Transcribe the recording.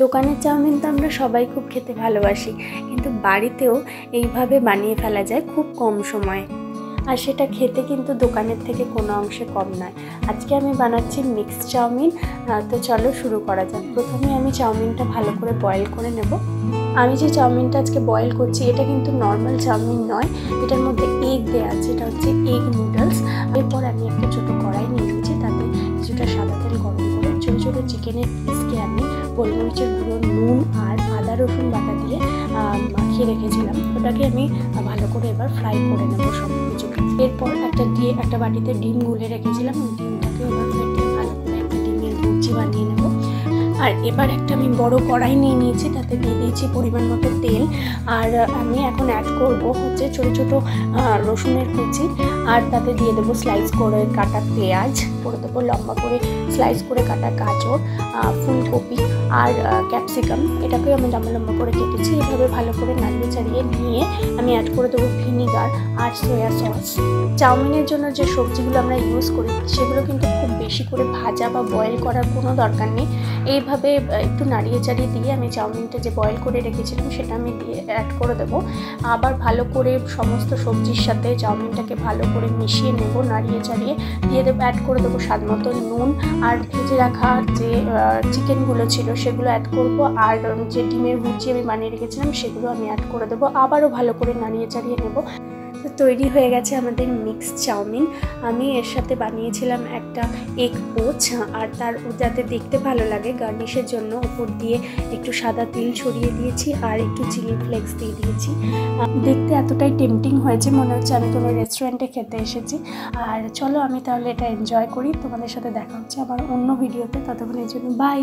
দোকানের চাউমিন তো আমরা সবাই খুব খেতে ভালোবাসি, কিন্তু বাড়িতেও এইভাবে বানিয়ে ফেলা যায় খুব কম সময়ে, আর সেটা খেতে কিন্তু দোকানের থেকে কোনো অংশে কম নয়। আজকে আমি বানাচ্ছি মিক্সড চাউমিন। তো চলো শুরু করা যাক। প্রথমে আমি চাউমিনটা ভালো করে বয়েল করে নেব। আমি যে চাউমিনটা আজকে বয়েল করছি এটা কিন্তু নর্মাল চাউমিন নয়, এটার মধ্যে এগ দেওয়া আছে, এটা হচ্ছে এগ নুডলস। এরপর আমি একটা ছোটো কড়াই নিয়ে নিয়েছি, তাতে কিছুটা সাদা তেল গরম করে ছোটো ছোটো চিকেনের পিসকে আমি গোলমরিচের গুঁড়ো, নুন আর আদা রসুন বাটা দিয়ে মাখিয়ে রেখেছিলাম। ওটাকে আমি ভালো করে এবার ফ্রাই করে নেবো সব কিছুকে। এরপর একটা বাটিতে ডিম গুলে রেখেছিলাম, ওই ডিমটাকে এবার ফেটিয়ে ভালো করে একটা ডিমের লুচি বানিয়ে নেবো। আর এবার একটা আমি বড় কড়াই নিয়ে নিয়েছি, তাতে দিয়ে দিয়েছি পরিমাণ মতো তেল। আর আমি এখন অ্যাড করব হচ্ছে ছোটো ছোটো রসুনের কুচি, আর তাতে দিয়ে দেবো স্লাইস করে কাটা পেঁয়াজ, করে দেবো লম্বা করে স্লাইস করে কাটা গাজর, ফুলকপি আর ক্যাপসিকাম। এটাকেও আমি লম্বা লম্বা করে কেটেছি। এভাবে ভালো করে নাড়িয়ে চাড়িয়ে নিয়ে আমি অ্যাড করে দেবো ভিনিগার আর সয়া সস। চাউমিনের জন্য যে সবজিগুলো আমরা ইউজ করি সেগুলো কিন্তু খুব বেশি করে ভাজা বা বয়েল করার কোনো দরকার নেই। এইভাবে একটু নাড়িয়ে চাড়িয়ে দিয়ে আমি চাউমিনটা যে বয়েল করে রেখেছিলাম সেটা আমি দিয়ে অ্যাড করে দেবো। আবার ভালো করে সমস্ত সবজির সাথে চাউমিনটাকে ভালো করে মিশিয়ে নেব, নাড়িয়ে চাড়িয়ে দিয়ে দেবো। অ্যাড করে দেবো স্বাদ মতো নুন, আর ভেজে রাখা যে চিকেনগুলো ছিল সেগুলো অ্যাড করব, আর যে ডিমের ভুজি আমি বানিয়ে রেখেছিলাম সেগুলো আমি অ্যাড করে দেবো। আবারও ভালো করে নাড়িয়ে চাড়িয়ে নেব। তো তৈরি হয়ে গেছে আমাদের মিক্সড চাউমিন। আমি এর সাথে বানিয়েছিলাম একটা এগ পোচ, আর তার যাতে দেখতে ভালো লাগে গার্নিশের জন্য উপর দিয়ে একটু সাদা তিল ছড়িয়ে দিয়েছি আর একটু চিলি ফ্লেক্স দিয়ে দিয়েছি। দেখতে এতটাই টেম্পটিং হয়েছে, মনে হচ্ছে আমি কোনো রেস্টুরেন্টে খেতে এসেছি। আর চলো আমি তাহলে এটা এনজয় করি। তোমাদের সাথে দেখা হচ্ছে আবার অন্য ভিডিওতে, ততক্ষণের জন্য বাই।